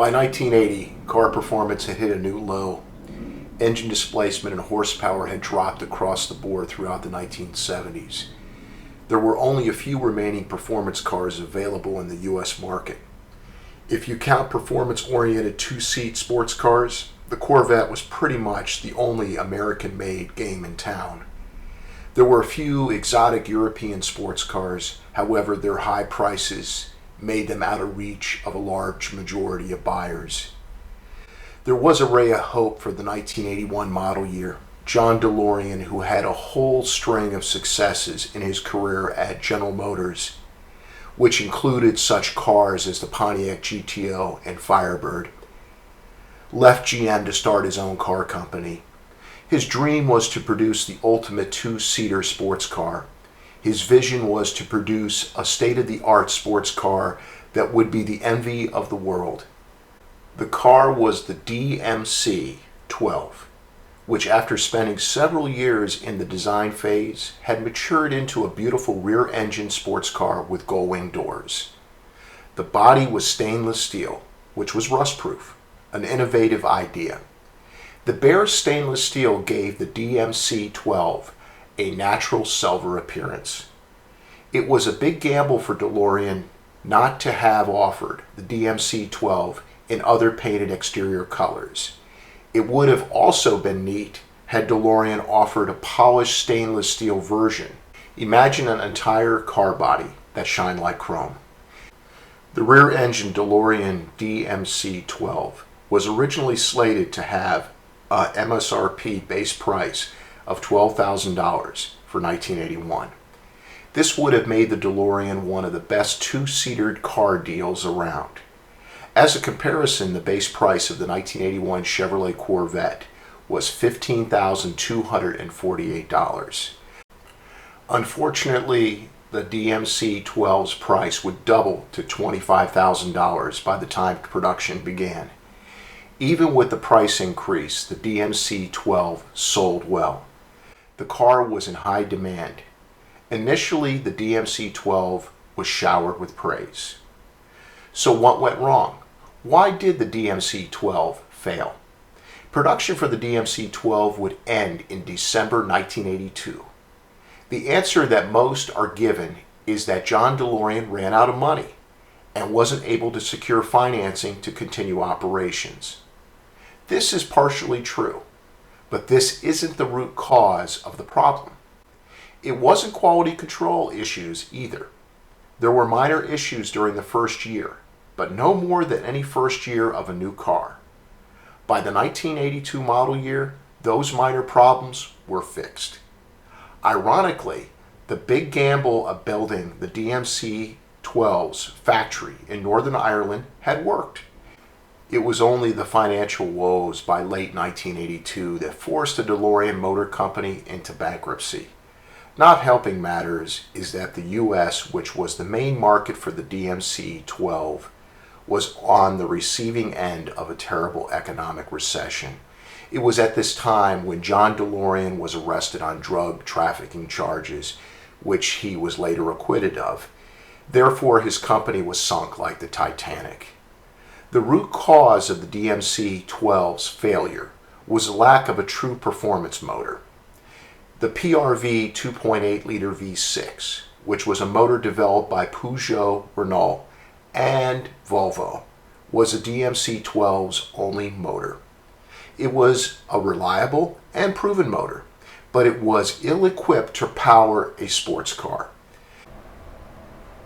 By 1980, car performance had hit a new low. Engine displacement and horsepower had dropped across the board throughout the 1970s. There were only a few remaining performance cars available in the U.S. market. If you count performance-oriented two-seat sports cars, the Corvette was pretty much the only American-made game in town. There were a few exotic European sports cars, however, their high prices made them out of reach of a large majority of buyers. There was a ray of hope for the 1981 model year. John DeLorean, who had a whole string of successes in his career at General Motors, which included such cars as the Pontiac GTO and Firebird, left GM to start his own car company. His dream was to produce the ultimate two-seater sports car. His vision was to produce a state-of-the-art sports car that would be the envy of the world. The car was the DMC-12, which after spending several years in the design phase had matured into a beautiful rear-engine sports car with gull-wing doors. The body was stainless steel, which was rust-proof, an innovative idea. The bare stainless steel gave the DMC-12 a natural silver appearance. It was a big gamble for DeLorean not to have offered the DMC-12 in other painted exterior colors. It would have also been neat had DeLorean offered a polished stainless steel version. Imagine an entire car body that shined like chrome. The rear-engine DeLorean DMC-12 was originally slated to have a MSRP base price of $12,000 for 1981. This would have made the DeLorean one of the best two-seater car deals around. As a comparison, the base price of the 1981 Chevrolet Corvette was $15,248. Unfortunately, the DMC-12's price would double to $25,000 by the time production began. Even with the price increase, the DMC-12 sold well. The car was in high demand. Initially, the DMC-12 was showered with praise. So what went wrong? Why did the DMC-12 fail? Production for the DMC-12 would end in December 1982. The answer that most are given is that John DeLorean ran out of money and wasn't able to secure financing to continue operations. This is partially true, but this isn't the root cause of the problem. It wasn't quality control issues either. There were minor issues during the first year, but no more than any first year of a new car. By the 1982 model year, those minor problems were fixed. Ironically, the big gamble of building the DMC-12's factory in Northern Ireland had worked. It was only the financial woes by late 1982 that forced the DeLorean Motor Company into bankruptcy. Not helping matters is that the U.S., which was the main market for the DMC-12, was on the receiving end of a terrible economic recession. It was at this time when John DeLorean was arrested on drug trafficking charges, which he was later acquitted of. Therefore, his company was sunk like the Titanic. The root cause of the DMC-12's failure was a lack of a true performance motor. The PRV 2.8-liter V6, which was a motor developed by Peugeot, Renault, and Volvo, was a DMC-12's only motor. It was a reliable and proven motor, but it was ill-equipped to power a sports car.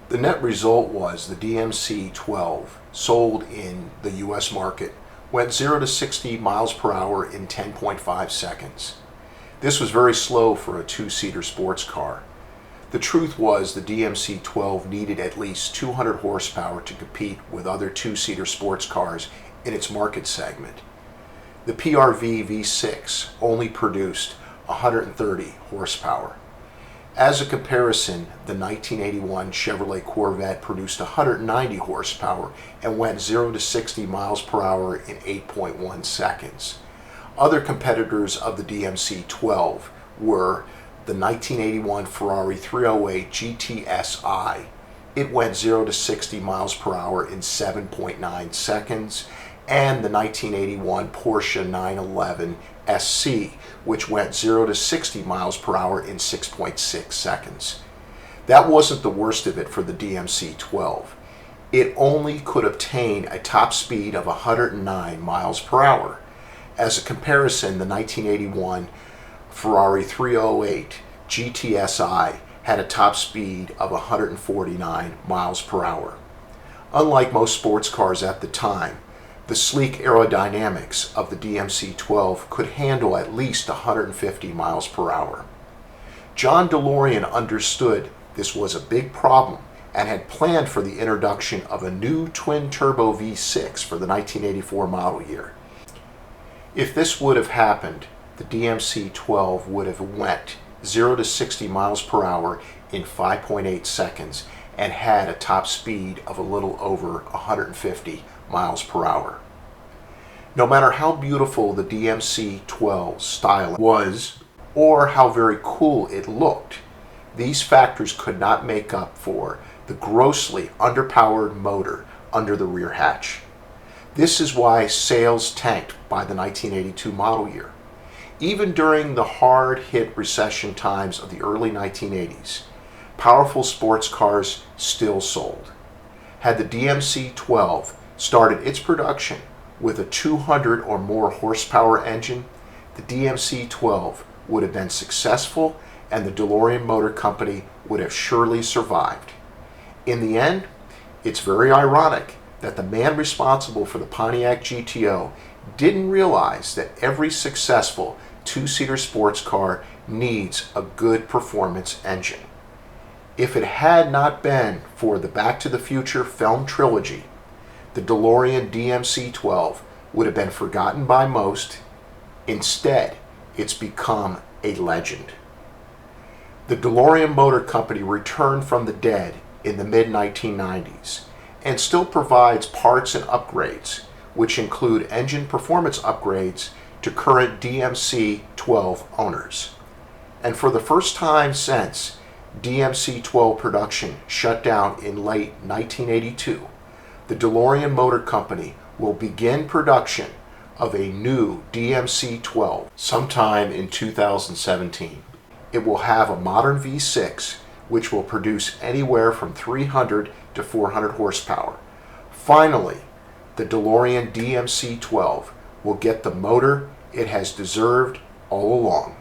The net result was the DMC-12 sold in the U.S. market went 0 to 60 miles per hour in 10.5 seconds. This was very slow for a two-seater sports car. The truth was the DMC-12 needed at least 200 horsepower to compete with other two-seater sports cars in its market segment. The PRV V6 only produced 130 horsepower. As a comparison, the 1981 Chevrolet Corvette produced 190 horsepower and went 0 to 60 miles per hour in 8.1 seconds. Other competitors of the DMC-12 were the 1981 Ferrari 308 GTSI. It went 0 to 60 miles per hour in 7.9 seconds, and the 1981 Porsche 911 SC, which went 0 to 60 miles per hour in 6.6 seconds. That wasn't the worst of it for the DMC-12. It only could obtain a top speed of 109 miles per hour. As a comparison, the 1981 Ferrari 308 GTSI had a top speed of 149 miles per hour. Unlike most sports cars at the time, the sleek aerodynamics of the DMC-12 could handle at least 150 miles per hour. John DeLorean understood this was a big problem and had planned for the introduction of a new twin-turbo V6 for the 1984 model year. If this would have happened, the DMC-12 would have went 0 to 60 miles per hour in 5.8 seconds and had a top speed of a little over 150 miles per hour. No matter how beautiful the DMC-12 style was or how very cool it looked, these factors could not make up for the grossly underpowered motor under the rear hatch. This is why sales tanked by the 1982 model year. Even during the hard-hit recession times of the early 1980s, powerful sports cars still sold. Had the DMC-12 started its production with a 200 or more horsepower engine, the DMC-12 would have been successful and the DeLorean Motor Company would have surely survived. In the end, it's very ironic that the man responsible for the Pontiac GTO didn't realize that every successful two-seater sports car needs a good performance engine. If it had not been for the Back to the Future film trilogy, the DeLorean DMC-12 would have been forgotten by most. Instead, it's become a legend. The DeLorean Motor Company returned from the dead in the mid-1990s and still provides parts and upgrades, which include engine performance upgrades to current DMC-12 owners. And for the first time since DMC-12 production shut down in late 1982, the DeLorean Motor Company will begin production of a new DMC-12 sometime in 2017. It will have a modern V6 which will produce anywhere from 300 to 400 horsepower. Finally, the DeLorean DMC-12 will get the motor it has deserved all along.